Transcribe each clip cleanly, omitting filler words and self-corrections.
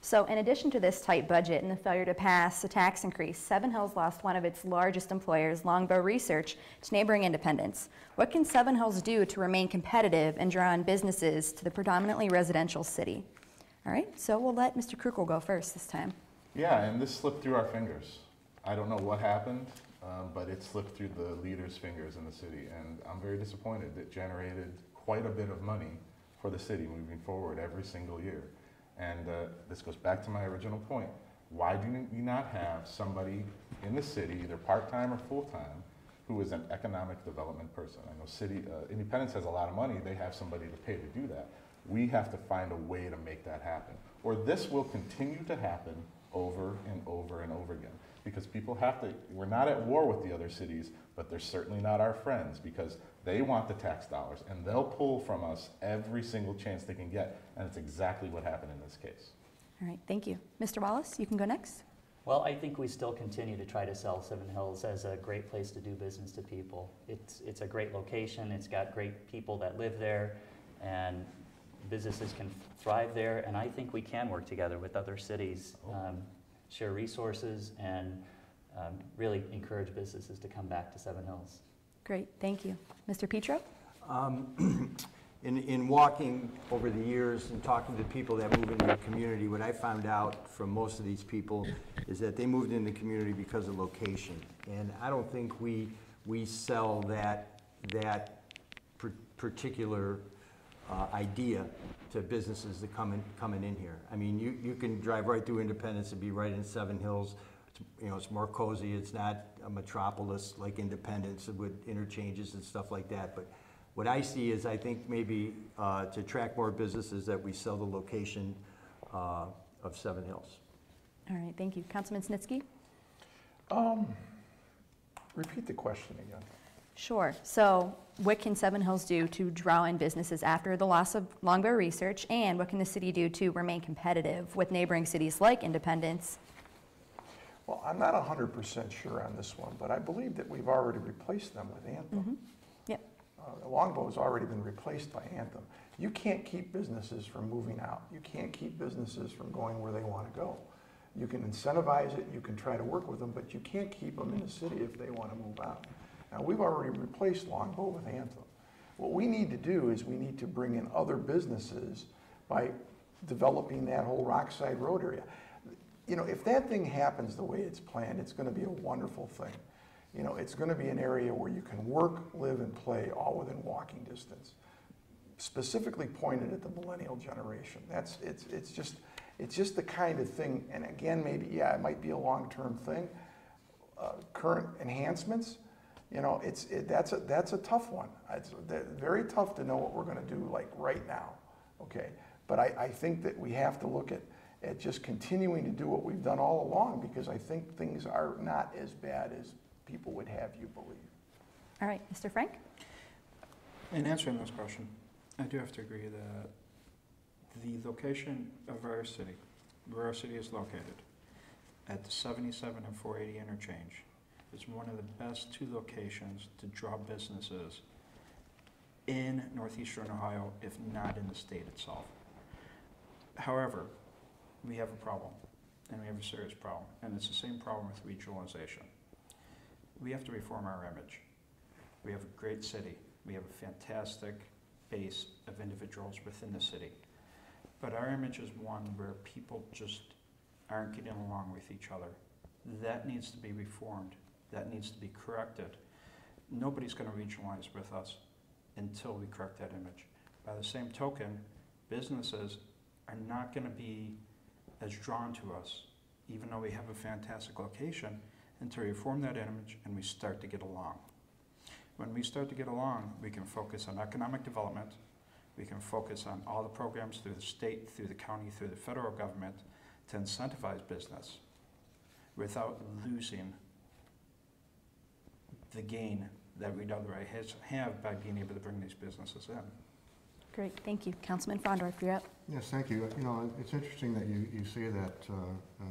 So in addition to this tight budget and the failure to pass a tax increase, Seven Hills lost one of its largest employers, Longbow Research, to neighboring independents. What can Seven Hills do to remain competitive and draw in businesses to the predominantly residential city? All right, so we'll let Mr. Kukral go first this time. Yeah, and this slipped through our fingers. I don't know what happened, but it slipped through the leaders' fingers in the city, and I'm very disappointed. It generated quite a bit of money for the city moving forward every single year. And this goes back to my original point. Why do we not have somebody in the city, either part-time or full-time, who is an economic development person? I know city, Independence has a lot of money. They have somebody to pay to do that. We have to find a way to make that happen, or this will continue to happen over and over and over again. Because people have to, we're not at war with the other cities, but they're certainly not our friends, because they want the tax dollars and they'll pull from us every single chance they can get, and it's exactly what happened in this case. All right, thank you. Mr. Wallace, you can go next. Well, I think we still continue to try to sell Seven Hills as a great place to do business to people. It's a great location, it's got great people that live there, and businesses can thrive there, and I think we can work together with other cities, share resources, and really encourage businesses to come back to Seven Hills. Great, thank you. Mr. Petro? In walking over the years and talking to people that move into the community, what I found out from most of these people is that they moved into the community because of location. And I don't think we sell that particular idea to businesses that coming in here. I mean, you can drive right through Independence and be right in Seven Hills. It's more cozy. It's not a metropolis like Independence with interchanges and stuff like that. But what I see is, I think maybe to attract more businesses, that we sell the location of Seven Hills. All right, thank you. Councilman Snitzky? Repeat the question again. Sure. So what can Seven Hills do to draw in businesses after the loss of Longbow Research, and what can the city do to remain competitive with neighboring cities like Independence? Well, I'm not 100% sure on this one, but I believe that we've already replaced them with Anthem. Mm-hmm. Yep. Longbow has already been replaced by Anthem. You can't keep businesses from moving out. You can't keep businesses from going where they want to go. You can incentivize it, you can try to work with them, but you can't keep them in the city if they want to move out. Now, we've already replaced Longbow with Anthem. What we need to do is we need to bring in other businesses by developing that whole Rockside Road area. You know, if that thing happens the way it's planned, it's going to be a wonderful thing. You know, it's going to be an area where you can work, live, and play all within walking distance. Specifically pointed at the millennial generation. It's just the kind of thing, and again, maybe, yeah, it might be a long-term thing. Current enhancements, you know, that's a tough one. It's very tough to know what we're going to do, like, right now, okay? But I think that we have to look at just continuing to do what we've done all along, because I think things are not as bad as people would have you believe. All right, Mr. Frank? In answering this question, I do have to agree that the location of our city, where our city is located, at the 77 and 480 interchange, is one of the best two locations to draw businesses in northeastern Ohio, if not in the state itself. However, we have a problem, and we have a serious problem, and it's the same problem with regionalization. We have to reform our image. We have a great city. We have a fantastic base of individuals within the city. But our image is one where people just aren't getting along with each other. That needs to be reformed. That needs to be corrected. Nobody's going to regionalize with us until we correct that image. By the same token, businesses are not going to be as drawn to us, even though we have a fantastic location, until we reform that image and we start to get along. When we start to get along, we can focus on economic development, we can focus on all the programs through the state, through the county, through the federal government to incentivize business without losing the gain that we'd otherwise have by being able to bring these businesses in. Great, thank you. Councilman Fraundorf, you're up. Yes, thank you. You know, it's interesting that you say that,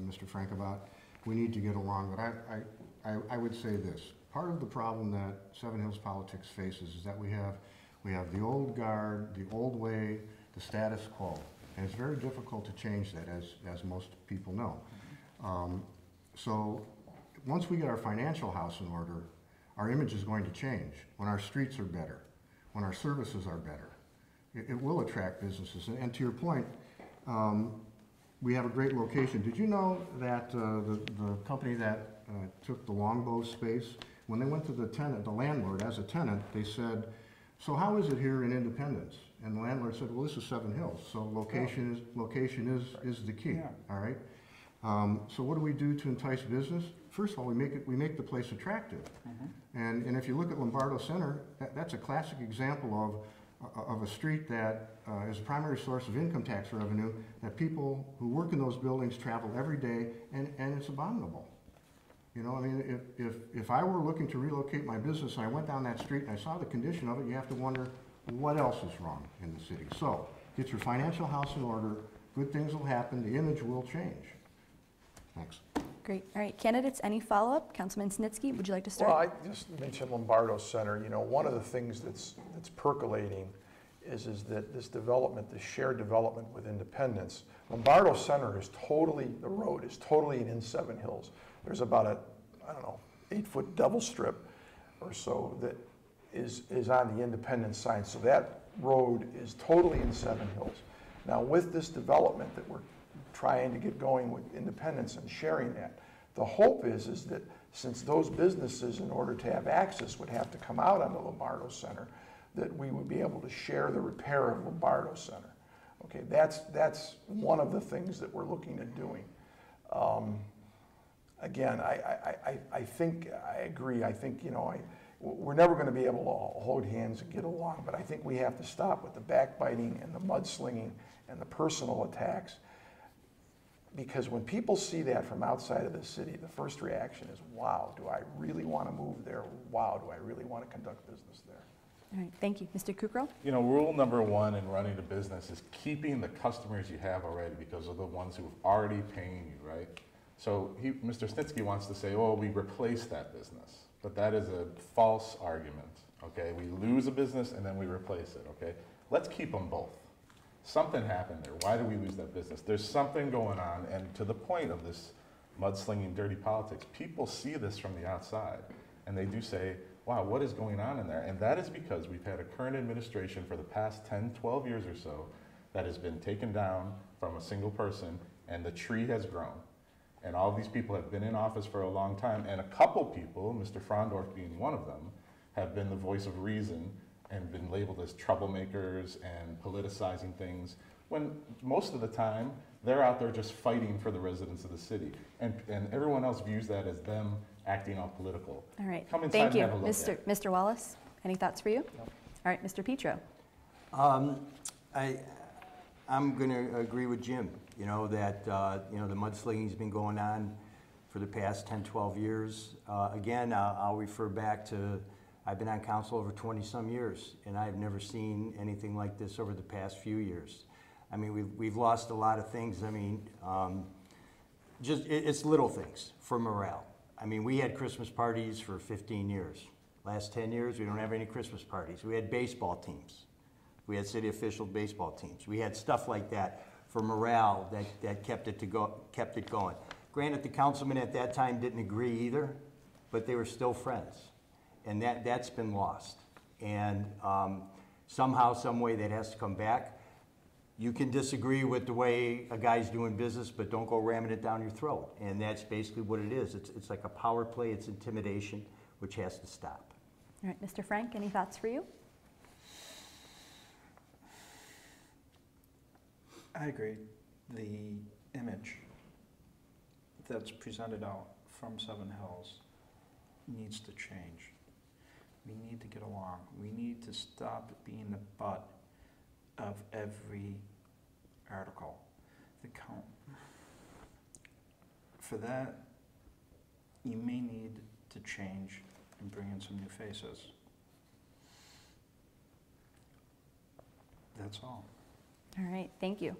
Mr. Frank, about we need to get along, but I would say this. Part of the problem that Seven Hills politics faces is that we have the old guard, the old way, the status quo. And it's very difficult to change that, as most people know. So once we get our financial house in order, our image is going to change. When our streets are better, when our services are better, it will attract businesses. And to your point, we have a great location. Did you know that the company that took the Longbow space, when they went to the landlord as a tenant, they said, "So how is it here in Independence?" And the landlord said, "Well, this is Seven Hills, so location is the key." Yeah. All right. So what do we do to entice business? First of all, we make the place attractive. And if you look at Lombardo Center, that's a classic example of a street that is a primary source of income tax revenue that people who work in those buildings travel every day, and it's abominable. You know, I mean, if I were looking to relocate my business and I went down that street and I saw the condition of it, you have to wonder what else is wrong in the city. So get your financial house in order, good things will happen, the image will change. Thanks. Great. All right, candidates, any follow-up? Councilman Snitzky, would you like to start? Well, I just mentioned Lombardo Center. You know, one of the things that's percolating is that this development, this shared development with Independence, Lombardo Center is totally, the road is totally in Seven Hills. There's about a, I don't know, 8-foot double strip or so that is on the Independence side. So that road is totally in Seven Hills. Now with this development that we're trying to get going with Independence and sharing that, the hope is that since those businesses, in order to have access, would have to come out on the Lombardo Center, that we would be able to share the repair of Lombardo Center. Okay, that's one of the things that we're looking at doing. Again, I think, I agree, I think, you know, we're never going to be able to hold hands and get along, but I think we have to stop with the backbiting and the mudslinging and the personal attacks. Because when people see that from outside of the city, the first reaction is, wow, do I really want to move there? Wow, do I really want to conduct business there? All right, thank you. Mr. Kukral? You know, rule number one in running a business is keeping the customers you have already, because they're the ones who are already paying you, right? So Mr. Snitzky wants to say, oh, we replace that business. But that is a false argument, okay? We lose a business and then we replace it, okay? Let's keep them both. Something happened there. Why did we lose that business? There's something going on, and to the point of this mudslinging, dirty politics, people see this from the outside, and they do say, wow, what is going on in there? And that is because we've had a current administration for the past 10, 12 years or so that has been taken down from a single person, and the tree has grown. And all these people have been in office for a long time, and a couple people, Mr. Fraundorf being one of them, have been the voice of reason and been labeled as troublemakers and politicizing things, when most of the time they're out there just fighting for the residents of the city. And everyone else views that as them acting all political. All right, Come inside thank you. and have a look at it. Mr. Wallace, any thoughts for you? No. All right, Mr. Petro. I'm going to agree with Jim, you know, that, you know, the mudslinging's been going on for the past 10, 12 years. Again, I'll refer back to, I've been on council over 20-some years, and I've never seen anything like this over the past few years. I mean, we've lost a lot of things. I mean, it's little things for morale. I mean, we had Christmas parties for 15 years. Last 10 years, we don't have any Christmas parties. We had baseball teams. We had city official baseball teams. We had stuff like that for morale that kept it going. Granted, the councilman at that time didn't agree either, but they were still friends. And that's been lost. And somehow, some way that has to come back. You can disagree with the way a guy's doing business, but don't go ramming it down your throat. And that's basically what it is. It's like a power play, it's intimidation, which has to stop. All right, Mr. Frank, any thoughts for you? I agree. The image that's presented out from Seven Hills needs to change. We need to get along. We need to stop being the butt of every article. For that, you may need to change and bring in some new faces. That's all. All right, thank you.